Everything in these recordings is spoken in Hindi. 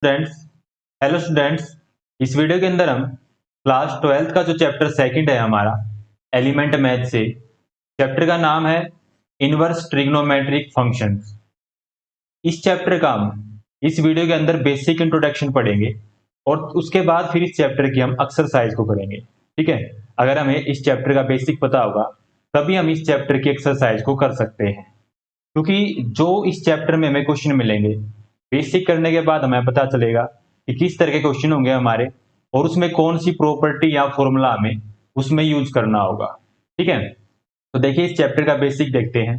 Students hello students. इस वीडियो के अंदर हम क्लास 12th का जो चैप्टर सेकंड है हमारा एलिमेंट मैथ से, चैप्टर का नाम है इनवर्स ट्रिग्नोमेट्रिक फंक्शंस। इस चैप्टर का हम इस वीडियो के अंदर बेसिक इंट्रोडक्शन पढ़ेंगे और उसके बाद फिर इस चैप्टर की हम एक्सरसाइज को करेंगे। ठीक है, अगर हमें इस चैप्टर का बेसिक पता होगा तभी हम इस चैप्टर की एक्सरसाइज को कर सकते हैं, क्योंकि जो इस चैप्टर में हमें क्वेश्चन मिलेंगे बेसिक करने के बाद हमें पता चलेगा कि किस तरह के क्वेश्चन होंगे हमारे और उसमें कौन सी प्रॉपर्टी या फॉर्मूला हमें उसमें यूज करना होगा। ठीक है, तो देखिए इस चैप्टर का बेसिक देखते हैं।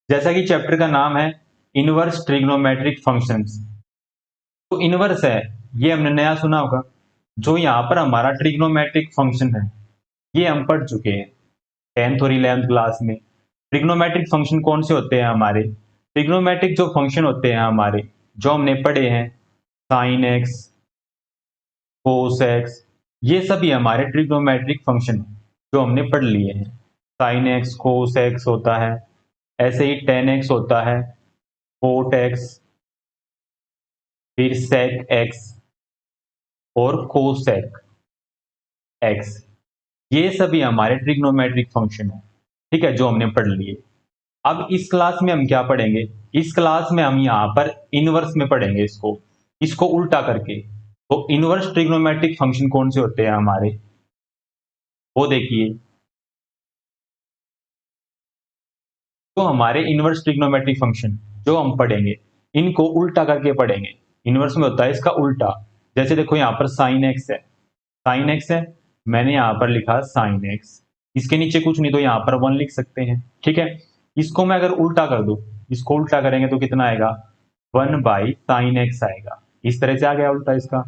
जैसा कि चैप्टर का नाम है इनवर्स ट्रिग्नोमेट्रिक फंक्शंस, तो इनवर्स है ये हमने नया सुना होगा। जो यहाँ पर हमारा ट्रिग्नोमेट्रिक फंक्शन है ये हम पढ़ चुके हैं 10th और 11th क्लास में। ट्रिग्नोमेट्रिक फंक्शन कौन से होते हैं हमारे? ट्रिग्नोमेट्रिक जो फंक्शन होते हैं हमारे, जो हमने पढ़े हैं, साइन एक्स, कोस एक्स, ये सभी हमारे ट्रिग्नोमेट्रिक फंक्शन है जो हमने पढ़ लिए हैं। साइन एक्स कोस एक्स होता है, ऐसे ही टेन एक्स होता है, कोट एक्स, फिर सेक एक्स और कोसेक एक्स, ये सभी हमारे ट्रिग्नोमेट्रिक फंक्शन है। ठीक है, जो हमने पढ़ लिए। अब इस क्लास में हम क्या पढ़ेंगे? इस क्लास में हम यहाँ पर इनवर्स में पढ़ेंगे इसको, इसको उल्टा करके। तो इनवर्स ट्रिग्नोमेट्रिक फंक्शन कौन से होते हैं हमारे, वो देखिए। तो हमारे इनवर्स ट्रिग्नोमेट्रिक फंक्शन जो हम पढ़ेंगे इनको उल्टा करके पढ़ेंगे। इनवर्स में होता है इसका उल्टा। जैसे देखो यहाँ पर साइन एक्स है, साइन एक्स है, मैंने यहाँ पर लिखा साइन एक्स, इसके नीचे कुछ नहीं तो यहाँ पर 1 लिख सकते हैं। ठीक है, इसको मैं अगर उल्टा कर दूं, इसको उल्टा करेंगे तो कितना आएगा? 1/sin x आएगा। इस तरह से आ गया उल्टा इसका।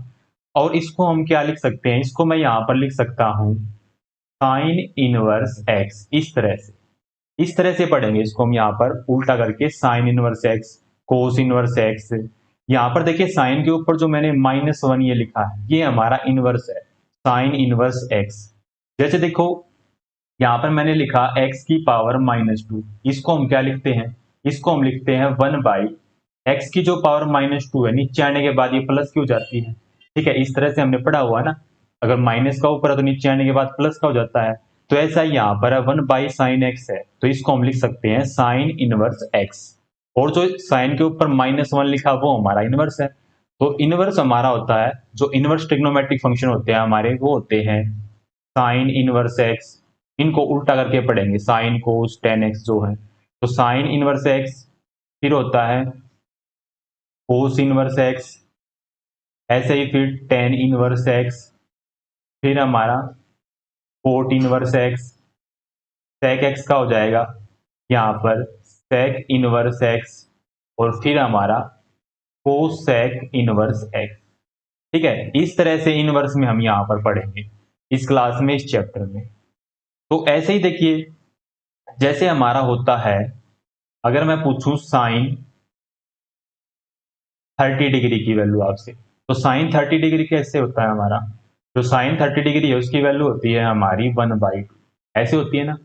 और इसको हम क्या लिख सकते हैं? इसको मैं यहाँ पर लिख सकता हूं साइन इनवर्स एक्स। इस तरह से पढ़ेंगे इसको हम यहाँ पर उल्टा करके, साइन इनवर्स एक्स, कोस इनवर्स एक्स। यहाँ पर देखिए साइन के ऊपर जो मैंने -1 ये लिखा है ये हमारा इनवर्स है, साइन इनवर्स एक्स। जैसे देखो यहाँ पर मैंने लिखा x की पावर -2, इसको हम क्या लिखते हैं? इसको हम लिखते हैं 1/x की जो पावर -2 है, नीचे आने के बाद ये प्लस की हो जाती है। ठीक है, इस तरह से हमने पढ़ा हुआ ना, अगर माइनस का ऊपर है तो नीचे आने के बाद प्लस का हो जाता है। तो ऐसा ही यहाँ पर है 1/sin x है, तो इसको हम लिख सकते हैं साइन इनवर्स x। और जो साइन के ऊपर -1 लिखा वो हमारा इनवर्स है। तो इनवर्स हमारा होता है, जो इनवर्स ट्रिग्नोमेट्रिक फंक्शन होते हैं हमारे वो होते हैं साइन इनवर्स एक्स। इनको उल्टा करके पढ़ेंगे, साइन कोस टेन एक्स जो है, तो साइन इनवर्स एक्स, फिर होता है कोस इनवर्स एक्स, ऐसे ही फिर टेन इनवर्स एक्स, फिर हमारा cot inverse x, sec x का हो जाएगा यहाँ पर सेक इनवर्स एक्स, और फिर हमारा कोसेक इनवर्स एक्स। ठीक है, इस तरह से इनवर्स में हम यहाँ पर पढ़ेंगे इस क्लास में, इस चैप्टर में। तो ऐसे ही देखिए जैसे हमारा होता है, अगर मैं पूछूं साइन 30 डिग्री की वैल्यू आपसे, तो साइन 30 डिग्री कैसे होता है हमारा? जो साइन 30 डिग्री है उसकी वैल्यू होती है हमारी 1/2, ऐसे होती है ना।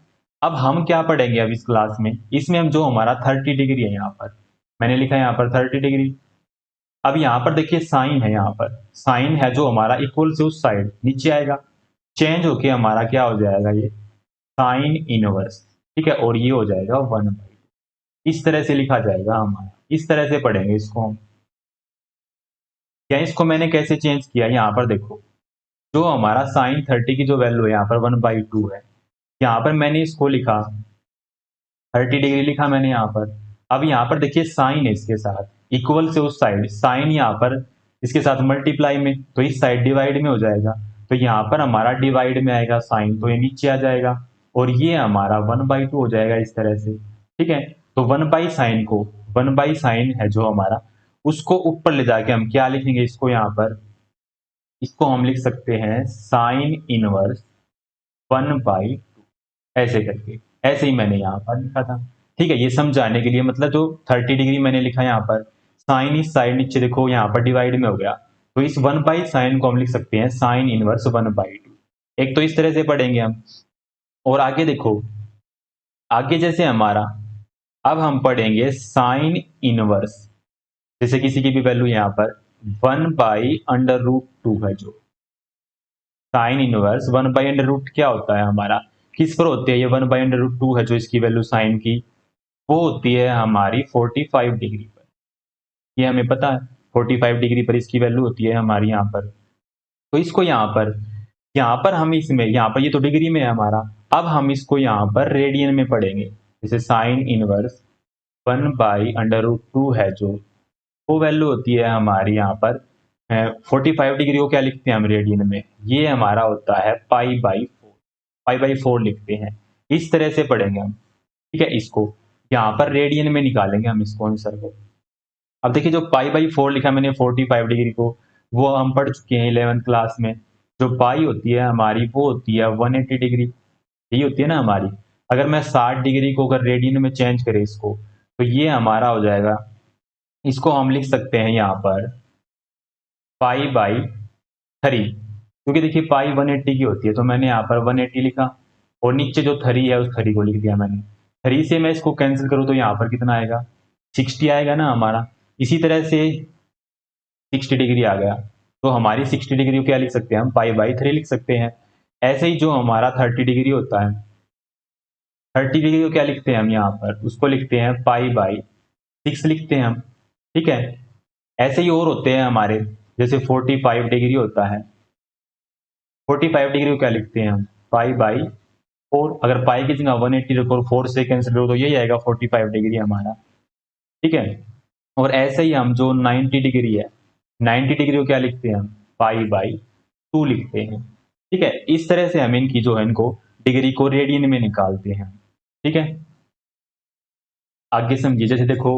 अब हम क्या पढ़ेंगे अब इस क्लास में, इसमें हम जो हमारा 30 डिग्री है यहाँ पर मैंने लिखा है यहाँ पर 30 डिग्री। अब यहाँ पर देखिए साइन है, यहाँ पर साइन है जो हमारा इक्वल से उस साइड नीचे आएगा, चेंज होके हमारा क्या हो जाएगा? ये साइन इनवर्स। ठीक है, और ये हो जाएगा 1/2। इस तरह से लिखा जाएगा हमारा, इस तरह से पढ़ेंगे इसको हम। क्या इसको मैंने कैसे चेंज किया? यहाँ पर देखो, जो हमारा साइन 30 की जो वैल्यू है यहाँ पर 1/2 है, यहाँ पर मैंने इसको लिखा 30 डिग्री लिखा मैंने यहाँ पर। अब यहाँ पर देखिए साइन है इसके साथ इक्वल से उस साइड, साइन यहाँ पर इसके साथ मल्टीप्लाई में, तो इस साइड डिवाइड में हो जाएगा। तो यहाँ पर हमारा डिवाइड में आएगा साइन, तो ये नीचे आ जाएगा और ये हमारा 1/2 हो जाएगा इस तरह से। ठीक है, तो 1/sin को, 1/sin है जो हमारा, उसको ऊपर ले जाके हम क्या लिखेंगे? इसको यहाँ पर, इसको हम लिख सकते हैं साइन इनवर्स 1/2, ऐसे करके। ऐसे ही मैंने यहाँ पर लिखा था। ठीक है, ये समझाने के लिए, मतलब जो 30 डिग्री मैंने लिखा यहाँ पर, साइन इस साइड नीचे देखो यहाँ पर डिवाइड में हो गया, तो इस 1/sin को हम लिख सकते हैं साइन इनवर्स 1/2। एक तो इस तरह से पढ़ेंगे हम। और आगे देखो, आगे जैसे हमारा, अब हम पढ़ेंगे साइन इनवर्स, जैसे किसी की भी वैल्यू यहाँ पर 1/√2 है जो साइन इनवर्स 1/√, क्या होता है हमारा, किस पर होती है ये 1/√2 है जो इसकी वैल्यू साइन की, वो होती है हमारी 45 डिग्री पर। ये हमें पता है 45 डिग्री पर इसकी वैल्यू होती है हमारी यहाँ पर। तो इसको यहाँ पर हम इसमें यहाँ पर ये तो डिग्री में है हमारा, अब हम इसको यहाँ पर रेडियन में पढ़ेंगे। जैसे साइन इनवर्स 1/√2 है जो, वो वैल्यू होती है हमारी यहाँ पर 45 डिग्री को क्या लिखते हैं हम रेडियन में, ये हमारा होता है पाई बाई फोर लिखते हैं। इस तरह से पढ़ेंगे हम, ठीक है। इसको यहाँ पर रेडियन में निकालेंगे हम इसको आंसर को। अब देखिए जो पाई/4 लिखा मैंने 45 डिग्री को, वो हम पढ़ चुके हैं 11th क्लास में। जो पाई होती है हमारी वो होती है 180 डिग्री, यही होती है ना हमारी। अगर मैं 60 डिग्री को अगर रेडियन में चेंज करें इसको, तो ये हमारा हो जाएगा, इसको हम लिख सकते हैं यहाँ पर पाई/3, क्योंकि देखिए पाई 180 की होती है तो मैंने यहाँ पर 180 लिखा, और नीचे जो 3 है उस 3 को लिख दिया मैंने। 3 से मैं इसको कैंसिल करूँ तो यहाँ पर कितना आएगा, 60 आएगा ना हमारा। इसी तरह से 60 डिग्री आ गया, तो हमारी 60 डिग्री को क्या लिख सकते हैं हम, पाई/3 लिख सकते हैं। ऐसे ही जो हमारा 30 डिग्री होता है, 30 डिग्री को क्या लिखते हैं हम यहाँ पर, उसको लिखते हैं पाई/6 लिखते हैं हम, ठीक है। ऐसे ही और होते हैं हमारे, जैसे 45 डिग्री होता है, 45 डिग्री को क्या लिखते हैं हम, पाई/4। अगर पाई की जगह 180 रखो और 4 से कैंसिल करो तो यही आएगा 45 डिग्री हमारा, ठीक है। और ऐसे ही हम जो 90 डिग्री है, 90 डिग्री को क्या लिखते हैं हम, पाई/2 लिखते हैं, ठीक है। इस तरह से हम इनकी जो है इनको डिग्री को रेडियन में निकालते हैं, ठीक है। आगे समझिए, जैसे देखो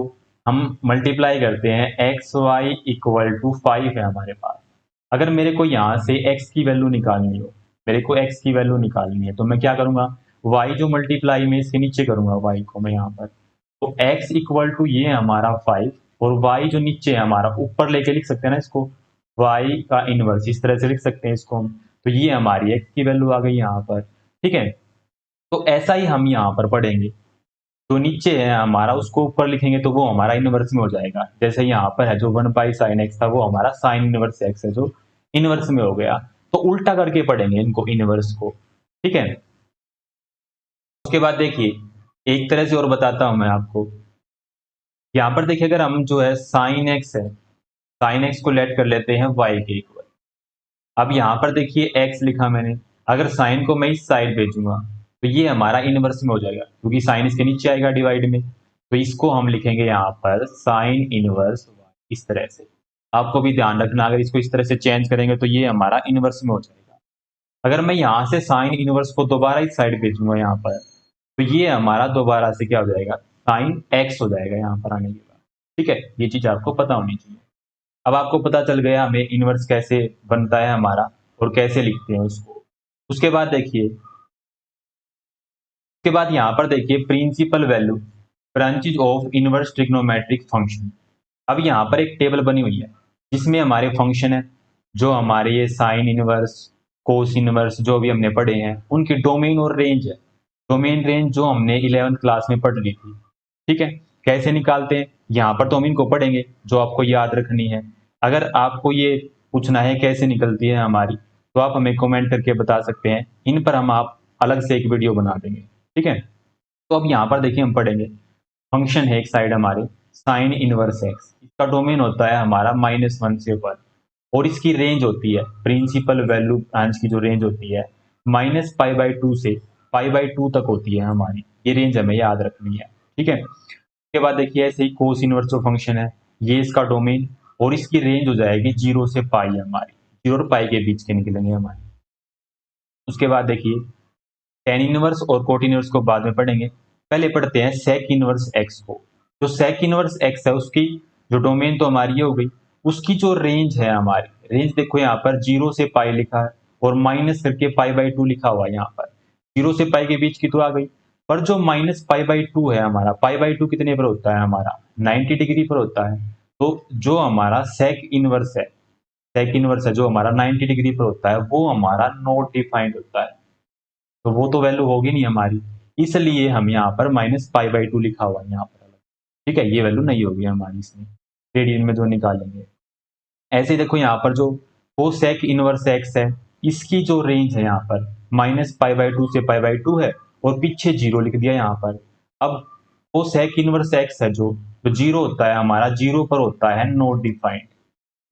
हम मल्टीप्लाई करते हैं, एक्स वाई इक्वल टू 5 है हमारे पास। अगर मेरे को यहाँ से x की वैल्यू निकालनी हो, मेरे को x की वैल्यू निकालनी है, तो मैं क्या करूंगा, y जो मल्टीप्लाई में इसके नीचे करूंगा, y को मैं यहाँ पर, तो x इक्वल टू ये हमारा 5, और y जो नीचे है हमारा ऊपर लेके लिख सकते हैं ना इसको, y का इनवर्स इस तरह से लिख सकते हैं इसको हम। तो ये हमारी x की वैल्यू आ गई यहाँ पर, ठीक है। तो ऐसा ही हम यहाँ पर पढ़ेंगे, जो नीचे है हमारा उसको ऊपर लिखेंगे तो वो हमारा इनवर्स में हो जाएगा। जैसे यहाँ पर है जो 1/sin x था, वो हमारा साइन इनवर्स x है जो इनवर्स में हो गया। तो उल्टा करके पढ़ेंगे इनको, इनवर्स को, ठीक है। उसके बाद देखिए एक तरह से और बताता हूं मैं आपको। यहाँ पर देखिए अगर हम जो है साइन एक्स है, साइन एक्स को लेट कर लेते हैं y के इक्वल। अब यहाँ पर देखिए x लिखा मैंने, अगर साइन को मैं इस साइड भेजूंगा तो ये हमारा इनवर्स में हो जाएगा, क्योंकि साइन इसके नीचे आएगा डिवाइड में। तो इसको हम लिखेंगे यहाँ पर साइन इनवर्स y, इस तरह से। आपको भी ध्यान रखना, अगर इसको इस तरह से चेंज करेंगे तो ये हमारा इनवर्स में हो जाएगा। अगर मैं यहाँ से साइन इनवर्स को दोबारा इस साइड भेजूंगा यहाँ पर, तो ये हमारा दोबारा से क्या हो जाएगा, साइन एक्स हो जाएगा यहाँ पर आने के बाद, ठीक है। ये चीज आपको पता होनी चाहिए। अब आपको पता चल गया हमें इनवर्स कैसे बनता है हमारा और कैसे लिखते हैं उसको। उसके बाद देखिए, उसके बाद यहाँ पर देखिए principal value, branches of inverse trigonometric function. अब यहाँ पर एक टेबल बनी हुई है जिसमें हमारे फंक्शन है, जो हमारे ये साइन इनवर्स, कोस इनवर्स जो भी हमने पढ़े हैं, उनकी डोमेन और रेंज है। डोमेन रेंज जो हमने 11th क्लास में पढ़ ली थी, ठीक है। कैसे निकालते हैं यहाँ पर तो हम इनको पढ़ेंगे, जो आपको याद रखनी है। अगर आपको ये पूछना है कैसे निकलती है हमारी, तो आप हमें कमेंट करके बता सकते हैं, इन पर हम आप अलग से एक वीडियो बना देंगे, ठीक है। तो अब यहाँ पर देखिए हम पढ़ेंगे, फंक्शन है एक साइड हमारे साइन इनवर्स एक्स, इसका डोमेन होता है हमारा -1 से 1, और इसकी रेंज होती है, प्रिंसिपल वैल्यू ब्रांच की जो रेंज होती है -π/2 से π/2 तक होती है हमारी। ये रेंज हमें याद रखनी है, ठीक है। उसके बाद देखिए ऐसे ही कोस इनवर्स जो फंक्शन है, ये इसका डोमेन, और इसकी रेंज हो जाएगी 0 से पाई हमारी, 0 और पाई के बीच के निकलेंगे हमारे। उसके बाद देखिए टेन इनवर्स और कोट इनवर्स को बाद में पढ़ेंगे, पहले पढ़ते हैं सेक इनवर्स एक्स को। जो सेक इनवर्स एक्स है उसकी जो डोमेन तो हमारी हो गई, उसकी जो रेंज है हमारी, रेंज देखो यहाँ पर 0 से पाई लिखा है और माइनस करके π/2 लिखा हुआ है यहाँ पर, 0 से पाई के बीच की तो आ गई। पर जो -π/2 है हमारा, π/2 कितने पर होता है हमारा, 90 डिग्री पर होता है। तो जो हमारा सेक इनवर्स है जो हमारा 90 डिग्री पर होता है, वो हमारा नॉट डिफाइंड होता है, तो वो तो वैल्यू होगी नहीं हमारी, इसलिए हम यहाँ पर -π/2 लिखा हुआ है यहाँ पर, ठीक है। ये वैल्यू नहीं होगी हमारी इसमें, रेडियन में जो निकालेंगे। ऐसे ही देखो यहाँ पर जो कोसेक इनवर्स एक्स है, इसकी जो रेंज है यहाँ पर -π/2 से π/2 है और पीछे 0 लिख दिया यहाँ पर। अब कोसेक इनवर्स एक्स है जो तो 0 होता है हमारा, 0 पर होता है नॉट डिफाइंड।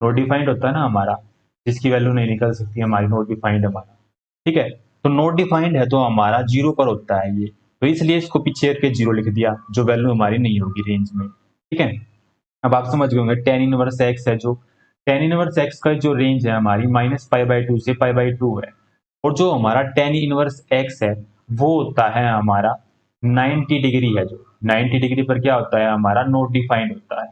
नॉट डिफाइंड होता है ना हमारा, जिसकी वैल्यू नहीं निकल सकती हमारी, नॉट डिफाइंड हमारा। ठीक है, तो नॉट डिफाइंड है तो हमारा 0 पर होता है ये, तो इसलिए इसको पीछे करके 0 लिख दिया, जो वैल्यू हमारी नहीं होगी रेंज में। ठीक है, अब आप समझ गए होंगे टेन इनवर्स एक्स है जो, टेन इनवर्स एक्स का जो रेंज है हमारी -π/2 से π/2 है, और जो हमारा टेन इनवर्स एक्स है वो होता है हमारा 90 डिग्री है, जो 90 डिग्री पर क्या होता है हमारा, नॉट डिफाइंड होता है।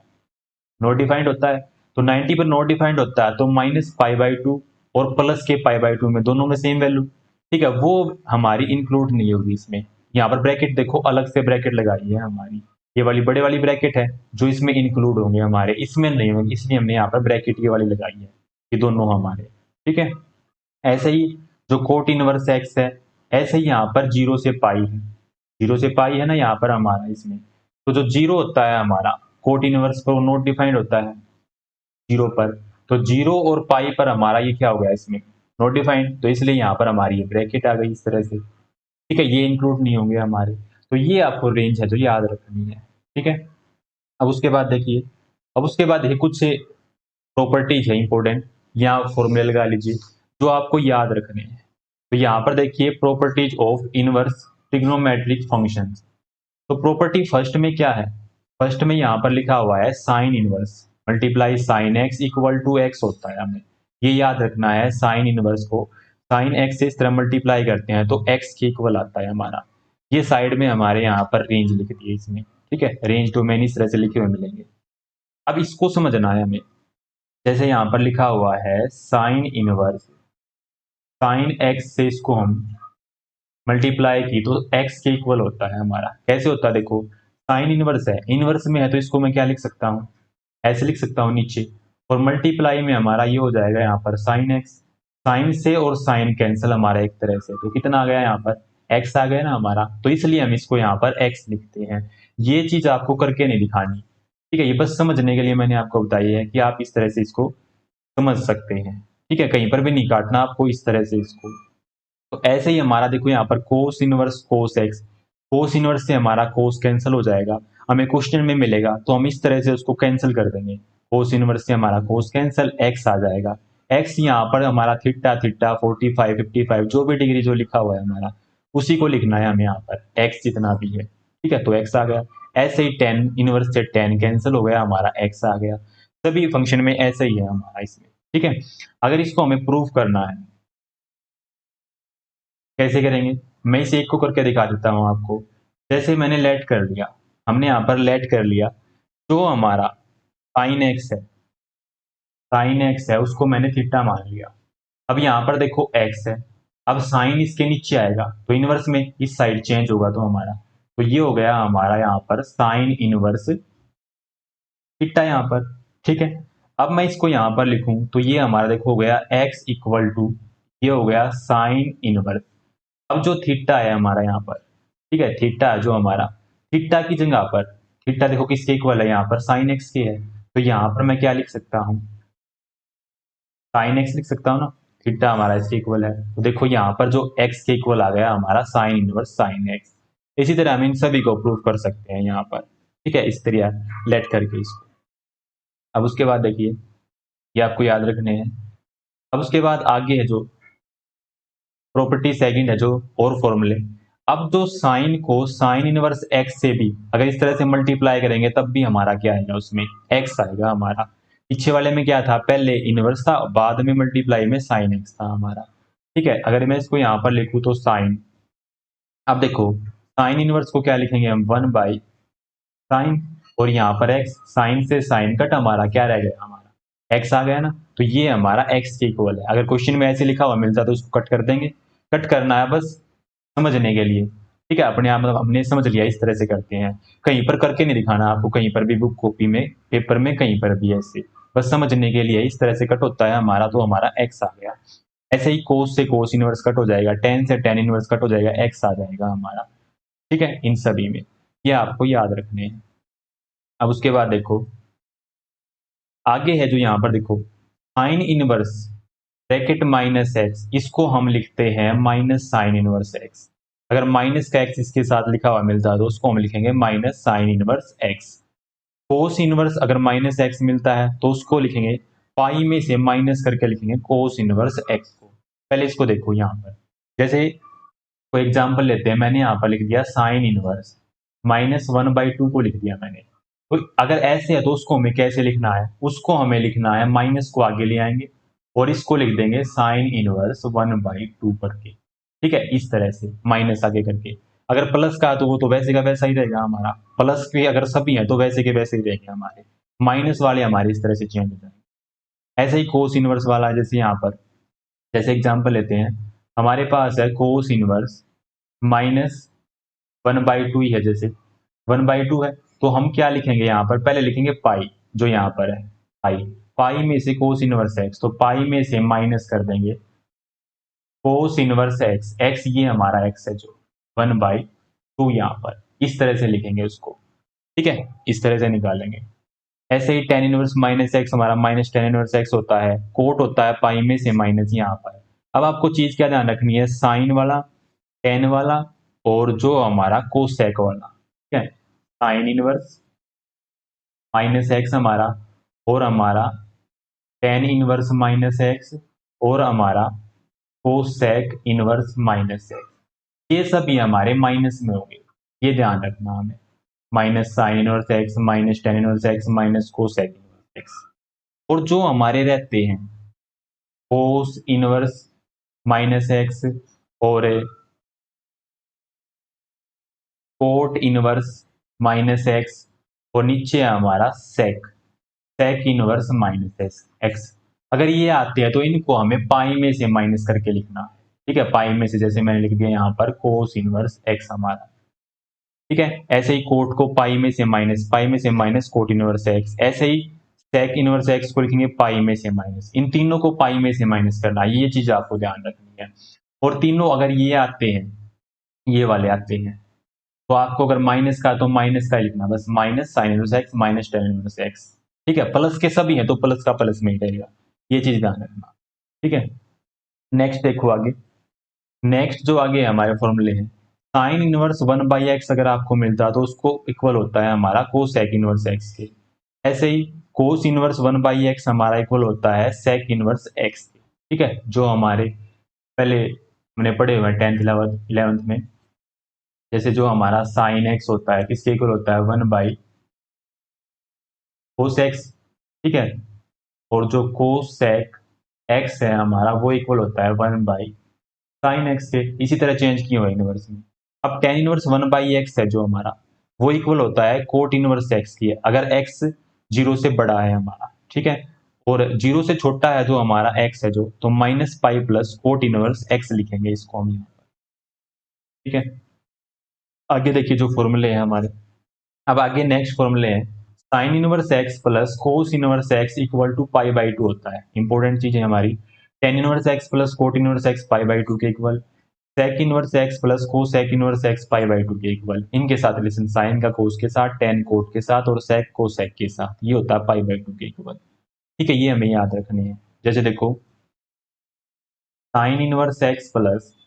नॉट डिफाइंड होता है तो 90 पर नॉट डिफाइंड होता है तो -π/2 और प्लस के π/2 में दोनों में सेम वैल्यू। ठीक है, वो हमारी इंक्लूड नहीं होगी इसमें। यहाँ पर ब्रैकेट देखो, अलग से ब्रैकेट लगाई है हमारी, ये वाली बड़े वाली ब्रैकेट है जो इसमें इंक्लूड होंगे हमारे, इसमें नहीं होंगे, इसलिए हमने यहाँ पर ब्रैकेट ये वाली लगाई है, ये दोनों हमारे। ठीक है, ऐसे ही जो कोट इनवर्स एक्स है, ऐसे ही यहाँ पर 0 से पाई है, 0 से पाई है ना यहाँ पर हमारा इसमें, तो जो 0 होता है हमारा कोट इनवर्स पर नोट डिफाइंड होता है 0 पर, तो 0 और पाई पर हमारा ये क्या हो गया इसमें, नोट डिफाइंड, तो इसलिए यहाँ पर हमारी ये ब्रैकेट आ गई इस तरह से। ठीक है, ये इंक्लूड नहीं होंगे हमारे, तो ये आपको रेंज है जो याद रखनी है। ठीक है, अब उसके बाद देखिए, अब उसके बाद देखिए कुछ प्रॉपर्टीज है इंपॉर्टेंट, यहाँ फॉर्मूले लगा लीजिए जो आपको याद रखने हैं। तो यहाँ पर देखिए properties of inverse trigonometric functions. तो प्रॉपर्टी फर्स्ट में क्या है, फर्स्ट में यहाँ पर लिखा हुआ है sine inverse multiply sine x equal to x होता है, हमें ये याद रखना है। साइन इनवर्स को साइन एक्स से इस तरह मल्टीप्लाई करते हैं तो एक्स के इक्वल आता है हमारा। ये साइड में हमारे यहाँ पर रेंज लिख दी है इसमें। ठीक है, रेंज डोमेन इस तरह से लिखे हुए मिलेंगे। अब इसको समझना है हमें, जैसे यहाँ पर लिखा हुआ है साइन इनवर्स, साइन एक्स से इसको हम मल्टीप्लाई की तो x के इक्वल होता है हमारा। कैसे होता है देखो, साइन इनवर्स है, इनवर्स में है तो इसको मैं क्या लिख सकता हूँ, ऐसे लिख सकता हूँ नीचे, और मल्टीप्लाई में हमारा ये हो जाएगा यहाँ पर साइन एक्स, साइन से और साइन कैंसिल हमारा एक तरह से, तो कितना आ गया यहाँ पर x आ गया ना हमारा, तो इसलिए हम इसको यहाँ पर x लिखते हैं। ये चीज आपको करके नहीं दिखानी। ठीक है, ये बस समझने के लिए मैंने आपको बताई है कि आप इस तरह से इसको समझ सकते हैं। ठीक है, कहीं पर भी नहीं काटना आपको, इस तरह से इसको। तो ऐसे ही हमारा देखो यहाँ पर cos inverse cos x, cos inverse से हमारा कोस कैंसिल हो जाएगा, हमें क्वेश्चन में मिलेगा तो हम इस तरह से उसको कैंसिल कर देंगे। कोस इनवर्स से हमारा कोस कैंसिल, एक्स आ जाएगा। एक्स यहाँ पर हमारा थीटा, थीटा 45 55 जो भी डिग्री जो लिखा हुआ है हमारा, उसी को लिखना है हमें यहाँ पर, एक्स जितना भी है। ठीक है, तो एक्स आ गया। ऐसे ही टेन इनवर्स से टेन कैंसिल हो गया, हमारा एक्स आ गया। सभी फंक्शन में ऐसे ही है हमारा इसमें। ठीक है, अगर इसको हमें प्रूव करना है, कैसे करेंगे, मैं इसे एक को करके दिखा देता हूँ आपको। जैसे मैंने लेट कर लिया, हमने यहाँ पर लेट कर लिया, जो हमारा साइन एक्स है, साइन एक्स है उसको मैंने थीटा मान लिया। अब यहाँ पर देखो एक्स है, अब साइन इसके नीचे आएगा तो इनवर्स में इस साइड चेंज होगा तो हमारा, तो ये हो गया हमारा यहाँ पर साइन इनवर्स थीटा यहाँ पर। ठीक है, अब मैं इसको यहाँ पर लिखूं तो ये हमारा देखो हो गया एक्स इक्वल टू, ये हो गया साइन इनवर्स। अब जो थीटा है हमारा यहाँ पर, ठीक है, थीटा जो हमारा, थीटा की जगह पर, थीटा देखो किसके इक्वल है यहाँ पर, साइन एक्स के है, तो यहाँ पर मैं क्या लिख सकता हूँ, साइन एक्स लिख सकता हूँ ना, थीटा हमारा इसके इक्वल है, तो देखो यहाँ पर जो एक्स के इक्वल आ गया हमारा साइन इनवर्स साइन एक्स। इसी तरह हम इन सभी को प्रूव कर सकते हैं यहाँ पर। ठीक है, इस तरह लेट करके इसको। अब उसके बाद देखिए, ये आपको याद रखने हैं। अब उसके बाद आगे है जो प्रॉपर्टी सेकंड है जो और फॉर्मूले। अब जो साइन को साइन इनवर्स एक्स से भी अगर इस तरह से मल्टीप्लाई करेंगे तब भी हमारा क्या आएगा, उसमें एक्स आएगा हमारा। पीछे वाले में क्या था, पहले इनवर्स था, बाद में मल्टीप्लाई में साइन एक्स था हमारा। ठीक है, अगर मैं इसको यहाँ पर लिखूँ तो साइन, अब देखो साइन इनवर्स को क्या लिखेंगे हम, 1/साइन, और यहाँ पर एक्स, साइन से साइन कट, हमारा क्या रह गया, हमारा एक्स आ गया ना, तो ये हमारा एक्स के इक्वल है। अगर क्वेश्चन में ऐसे लिखा हुआ मिलता तो उसको कट कर देंगे, कट करना है बस समझने के लिए। ठीक है, अपने आप मतलब हमने समझ लिया इस तरह से करते हैं, कहीं पर करके नहीं दिखाना आपको, कहीं पर भी बुक कॉपी में पेपर में कहीं पर भी ऐसे, बस समझने के लिए इस तरह से कट होता है हमारा, तो हमारा एक्स आ गया। ऐसे ही कोस से कोस इनवर्स कट हो जाएगा, टेन से टेन इनवर्स कट हो जाएगा, एक्स आ जाएगा हमारा। ठीक है, इन सभी में ये आपको याद रखने हैं। अब उसके बाद देखो आगे है जो यहाँ पर देखो sine inverse bracket minus x, इसको हम लिखते हैं माइनस साइन इनवर्स एक्स। अगर माइनस का एक्स इसके साथ लिखा हुआ मिलता है तो उसको हम लिखेंगे minus sign inverse x. Cos inverse अगर माइनस एक्स मिलता है तो उसको लिखेंगे पाई में से माइनस करके लिखेंगे कोस इनवर्स एक्स को। पहले इसको देखो यहाँ पर, जैसे कोई एग्जांपल लेते हैं, मैंने यहाँ पर लिख दिया साइन इनवर्स -1/2 को लिख दिया मैंने। तो अगर ऐसे है तो उसको हमें कैसे लिखना है, उसको हमें लिखना है माइनस को आगे ले आएंगे और इसको लिख देंगे साइन इनवर्स 1/2 करके। ठीक है, इस तरह से माइनस आगे करके। अगर प्लस का है तो वो तो वैसे का वैसा ही रहेगा हमारा, प्लस के अगर सभी है तो वैसे के वैसे ही रहेंगे हमारे, माइनस वाले हमारे इस तरह से चेंज हो जाएंगे। ऐसे ही कोस इनवर्स वाला है, जैसे यहाँ पर, जैसे एग्जांपल लेते हैं, हमारे पास है कोस इनवर्स -1/2 ही है, जैसे 1/2 है तो हम क्या लिखेंगे यहाँ पर, पहले लिखेंगे पाई, जो यहाँ पर है पाई, पाई में से कोस इनवर्स एक्स, तो पाई में से माइनस कर देंगे कोस इनवर्स एक्स, एक्स ये हमारा एक्स है जो 1/2 यहाँ पर, इस तरह से लिखेंगे उसको। ठीक है, इस तरह से निकालेंगे। ऐसे ही टेन इनवर्स माइनस एक्स हमारा माइनस टेन इनवर्स एक्स होता है, कोट होता है पाई में से माइनस यहाँ पर। अब आपको चीज क्या ध्यान रखनी है, साइन वाला, टेन वाला और जो हमारा कोसेक वाला। ठीक है, साइन इनवर्स माइनस एक्स हमारा, और हमारा टेन इनवर्स माइनस एक्स, और हमारा कोसेक इनवर्स माइनस एक्स, ये सभी हमारे माइनस में होंगे, ये ध्यान रखना हमें। Minus sign inverse x minus ten inverse x minus cosec inverse x. और जो हमारे रहते हैं कोस इनवर्स माइनस एक्स और कोट इनवर्स माइनस एक्स, और नीचे है हमारा सेक, सेक इनवर्स माइनस एक्स। अगर ये आते हैं तो इनको हमें पाई में से माइनस करके लिखना है। ठीक है, पाई में से, जैसे मैंने लिख दिया यहाँ पर कोस इनवर्स एक्स हमारा। ठीक है, ऐसे ही कोट को पाई में से माइनस, पाई में से माइनस कोट इनवर्स एक्स। ऐसे ही सेक इनवर्स एक्स को लिखेंगे पाई में से माइनस, इन तीनों को पाई में से माइनस करना है, ये चीज आपको ध्यान रखनी है। और तीनों अगर ये आते हैं, ये वाले आते हैं, तो आपको अगर माइनस का तो माइनस का ही लिखना, बस minus sign inverse x minus ten inverse x. ठीक है, प्लस के सभी हैं तो प्लस का प्लस में ही रहेगा, ये चीज ध्यान रखना। ठीक है, नेक्स्ट देखो आगे। नेक्स्ट जो आगे हमारे फॉर्मूले हैं, साइन इनवर्स 1/x अगर आपको मिलता है तो उसको इक्वल होता है हमारा कोसेक इनवर्स एक्स के। ऐसे ही कोस इनवर्स 1/x हमारा इक्वल होता है सेक इनवर्स एक्स के। ठीक है, जो हमारे पहले हमने पढ़े हुए हैं 10th 11th में, जैसे जो हमारा साइन एक्स होता है किसके इक्वल होता है 1/cos x। ठीक है, और जो कोसेक एक्स है हमारा वो इक्वल होता है 1/sin x के। इसी तरह चेंज किए हुए इनवर्स में। अब टेन इनवर्स 1/x है जो हमारा, वो इक्वल होता है कोट इनवर्स एक्स की, अगर x 0 से बड़ा है हमारा। ठीक है, और 0 से छोटा है जो हमारा x है जो, तो -pi plus cot inverse x लिखेंगे इसको हम यहाँ पर। ठीक है, आगे देखिए जो फॉर्मूले हैं हमारे। अब आगे नेक्स्ट फॉर्मूले हैं, sine inverse x plus cos inverse x equal to पाई/2 होता है। इंपॉर्टेंट चीज है हमारी, tan inverse x plus cot inverse X पाई/2 के equal, sec inverse x plus cosec inverse X पाई/2 के इक्वल। इनके साथ रिलेशन साइन का कोस के साथ, टेन कोट के साथ और सेक कोसेक के साथ, ये होता है पाई/2 के इक्वल। ठीक है, ये हमें याद रखने हैं। जैसे देखो, sine inverse x plus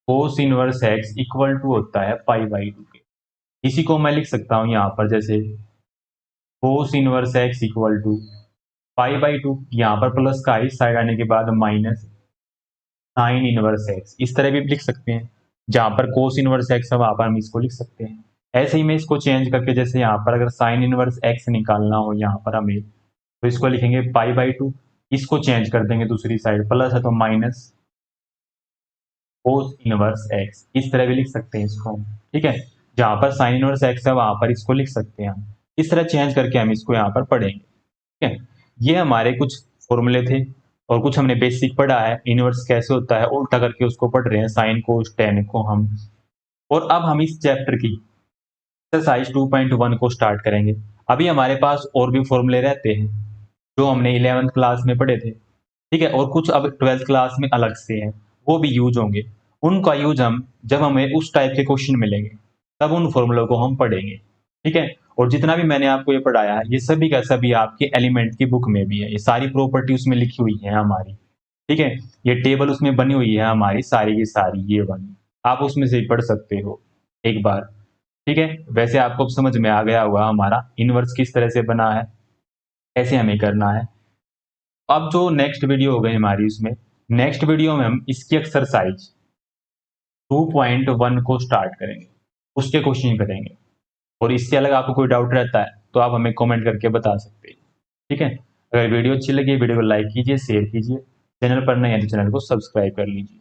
cos inverse x equal to होता है पाई/2 के। इसी को मैं लिख सकता हूं यहाँ पर, जैसे cos inverse x equal to पाई/2, यहाँ पर प्लस का इस साइड आने के बाद माइनस साइन इनवर्स एक्स, इस तरह भी लिख सकते हैं। जहां पर कोस इनवर्स एक्स है वहां पर हम इसको लिख सकते हैं। ऐसे ही मैं इसको चेंज करके, जैसे यहाँ पर अगर साइन इनवर्स एक्स निकालना हो यहाँ पर हमें, तो इसको लिखेंगे पाई/2, इसको चेंज कर देंगे दूसरी साइड, प्लस है तो माइनस कोस इनवर्स एक्स, इस तरह भी लिख सकते हैं इसको हम। ठीक है, जहां पर साइन इनवर्स एक्स है वहां पर इसको लिख सकते हैं हम, इस तरह चेंज करके हम इसको यहाँ पर पढ़ेंगे। ठीक है, ये हमारे कुछ फॉर्मूले थे, और कुछ हमने बेसिक पढ़ा है, इनवर्स कैसे होता है उल्टा करके उसको पढ़ रहे हैं, साइन को टेन को हम। और अब हम इस चैप्टर की एक्सरसाइज 2.1 को स्टार्ट करेंगे। अभी हमारे पास और भी फॉर्मूले रहते हैं जो हमने 11th क्लास में पढ़े थे। ठीक है, और कुछ अब 12th क्लास में अलग से हैं, वो भी यूज होंगे। उनका यूज हम जब हमें उस टाइप के क्वेश्चन मिलेंगे तब उन फॉर्मूलों को हम पढ़ेंगे। ठीक है, और जितना भी मैंने आपको ये पढ़ाया है ये सभी का सभी आपके एलिमेंट की बुक में भी है, ये सारी प्रॉपर्टी उसमें लिखी हुई है हमारी, ठीक है। ये टेबल उसमें बनी हुई है हमारी सारी की सारी, ये वाली आप उसमें से पढ़ सकते हो एक बार, ठीक है। वैसे आपको अब समझ में आ गया होगा हमारा इनवर्स किस तरह से बना है, कैसे हमें करना है। अब जो नेक्स्ट वीडियो हो गई हमारी, उसमें नेक्स्ट वीडियो में हम इसकी एक्सरसाइज 2.1 को स्टार्ट करेंगे, उसके क्वेश्चन करेंगे। और इससे अलग आपको कोई डाउट रहता है तो आप हमें कमेंट करके बता सकते हैं, ठीक है। अगर वीडियो अच्छी लगी वीडियो को लाइक कीजिए, शेयर कीजिए, चैनल पर नए हैं तो चैनल को सब्सक्राइब कर लीजिए।